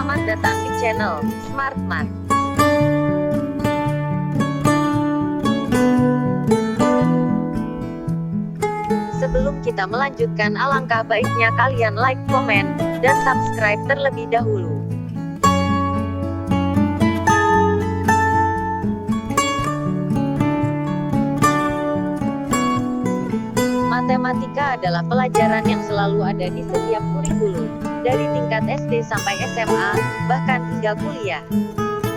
Selamat datang di channel Smart Math. Sebelum kita melanjutkan, alangkah baiknya kalian like, komen, dan subscribe terlebih dahulu. Matematika adalah pelajaran yang selalu ada di setiap kurikulum, dari tingkat SD sampai SMA, bahkan hingga kuliah.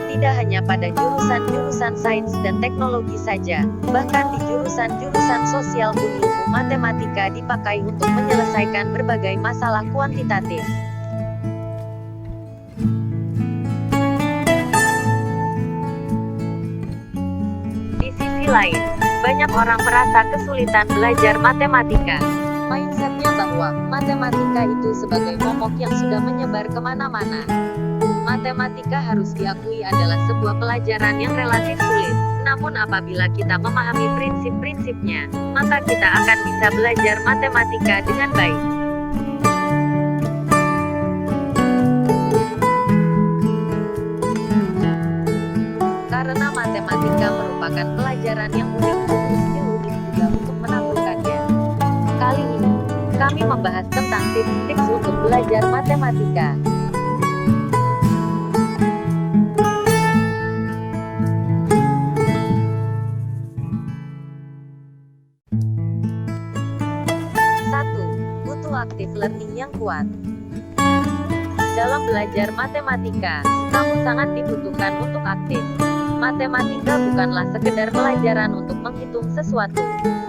Tidak hanya pada jurusan-jurusan sains dan teknologi saja, bahkan di jurusan-jurusan sosial pun ilmu matematika dipakai untuk menyelesaikan berbagai masalah kuantitatif. Di sisi lain, banyak orang merasa kesulitan belajar matematika. Mindsetnya bahwa matematika itu sebagai momok yang sudah menyebar kemana-mana. Matematika harus diakui adalah sebuah pelajaran yang relatif sulit. Namun apabila kita memahami prinsip-prinsipnya, maka kita akan bisa belajar matematika dengan baik. Karena matematika merupakan pelajaran yang unik, skill unik juga untuk menaklukkannya. Kali ini, kami membahas tentang tips-tips untuk belajar matematika. Aktif learning yang kuat. Dalam belajar matematika, kamu sangat dibutuhkan untuk aktif. Matematika bukanlah sekedar pelajaran untuk menghitung sesuatu.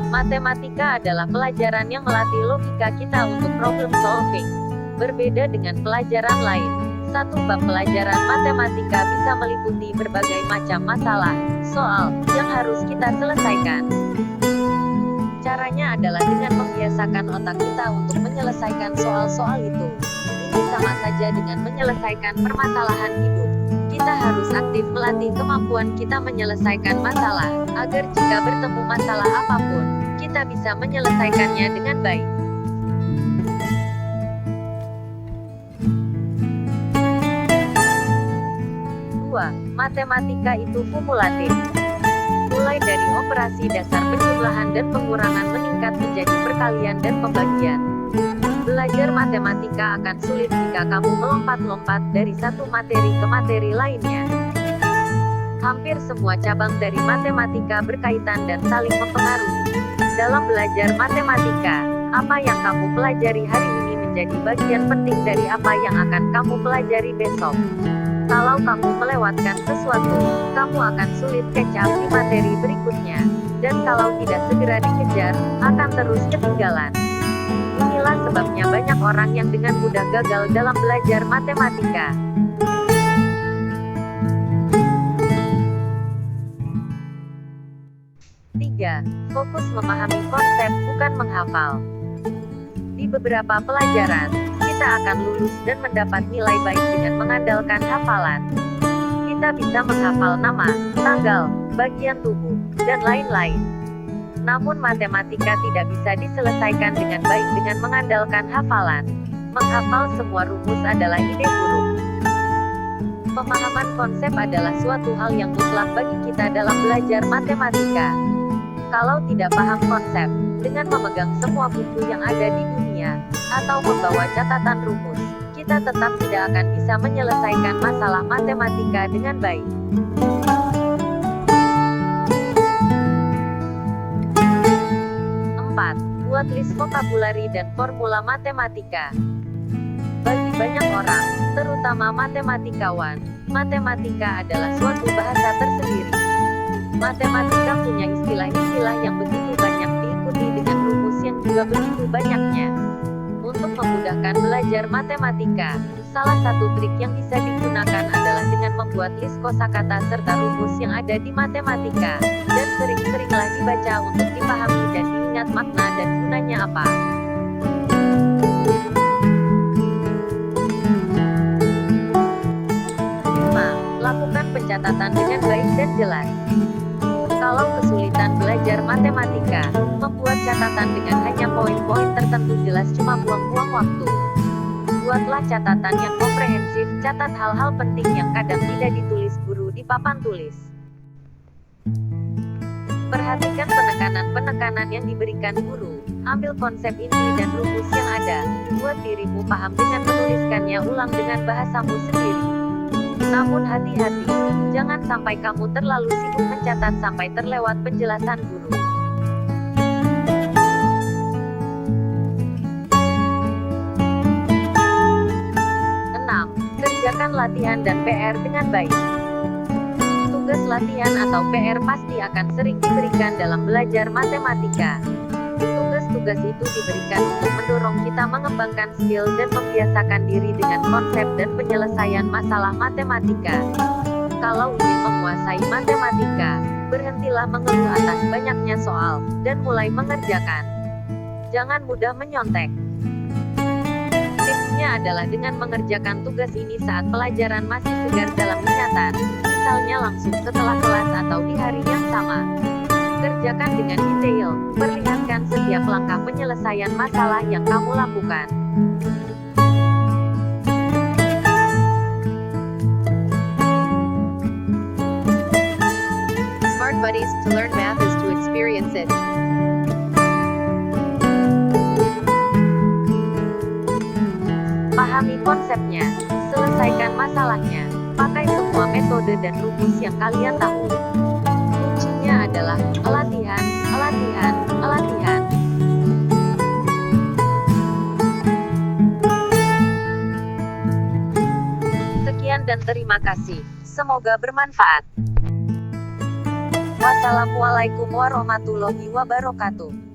Matematika adalah pelajaran yang melatih logika kita untuk problem solving. Berbeda dengan pelajaran lain, satu bab pelajaran matematika bisa meliputi berbagai macam masalah, soal, yang harus kita selesaikan. Caranya adalah dengan membiasakan otak kita untuk menyelesaikan soal-soal itu. Ini sama saja dengan menyelesaikan permasalahan hidup. Kita harus aktif melatih kemampuan kita menyelesaikan masalah, agar jika bertemu masalah apapun, kita bisa menyelesaikannya dengan baik. Dua, matematika itu kumulatif. Mulai dari operasi dasar penjumlahan dan pengurangan meningkat menjadi perkalian dan pembagian. Belajar matematika akan sulit jika kamu melompat-lompat dari satu materi ke materi lainnya. Hampir semua cabang dari matematika berkaitan dan saling mempengaruhi. Dalam belajar matematika, apa yang kamu pelajari hari ini menjadi bagian penting dari apa yang akan kamu pelajari besok. Kalau kamu melewatkan sesuatu, kamu akan sulit catch up di materi berikutnya. Dan kalau tidak segera dikejar, akan terus ketinggalan. Inilah sebabnya banyak orang yang dengan mudah gagal dalam belajar matematika. Tiga, fokus memahami konsep, bukan menghafal. Di beberapa pelajaran, kita akan lulus dan mendapat nilai baik dengan mengandalkan hafalan. Kita bisa menghafal nama, tanggal, bagian tubuh, dan lain-lain. Namun matematika tidak bisa diselesaikan dengan baik dengan mengandalkan hafalan. Menghafal semua rumus adalah ide buruk. Pemahaman konsep adalah suatu hal yang mutlak bagi kita dalam belajar matematika. Kalau tidak paham konsep, dengan memegang semua buku yang ada di dunia, atau membawa catatan rumus, kita tetap tidak akan bisa menyelesaikan masalah matematika dengan baik. 4. Buat list vokabulari dan formula matematika. Bagi banyak orang, terutama matematikawan, matematika adalah suatu bahasa tersendiri. Matematika punya istilah-istilah yang begitu banyak diikuti dengan rumus yang juga begitu banyaknya. Untuk memudahkan belajar matematika, salah satu trik yang bisa digunakan adalah dengan membuat list kosakata serta rumus yang ada di matematika, dan sering-seringlah dibaca untuk dipahami dan diingat makna dan gunanya apa. 5. Lakukan pencatatan dengan baik dan jelas. Kalau kesulitan belajar matematika, membuat catatan dengan hanya poin-poin tertentu jelas cuma buang-buang waktu. Buatlah catatan yang komprehensif, catat hal-hal penting yang kadang tidak ditulis guru di papan tulis. Perhatikan penekanan-penekanan yang diberikan guru. Ambil konsep inti dan rumus yang ada. Buat dirimu paham dengan menuliskannya ulang dengan bahasamu sendiri. Namun hati-hati, jangan sampai kamu terlalu sibuk mencatat sampai terlewat penjelasan guru. 6. Kerjakan latihan dan PR dengan baik. Tugas latihan atau PR pasti akan sering diberikan dalam belajar matematika. Tugas-tugas itu diberikan untuk mendorong kita mengembangkan skill dan membiasakan diri dengan konsep dan penyelesaian masalah matematika. Kalau ingin menguasai matematika, berhentilah mengeluh atas banyaknya soal, dan mulai mengerjakan. Jangan mudah menyontek. Tipsnya adalah dengan mengerjakan tugas ini saat pelajaran masih segar dalam ingatan, misalnya langsung setelah kelas atau di hari yang sama. Kerjakan dengan detail, perlihatkan setiap langkah penyelesaian masalah yang kamu lakukan. Smart Buddies, to learn math is to experience it. Pahami konsepnya, selesaikan masalahnya, pakai semua metode dan rumus yang kalian tahu. Kuncinya adalah latihan, latihan, latihan. Sekian dan terima kasih. Semoga bermanfaat. Wassalamualaikum warahmatullahi wabarakatuh.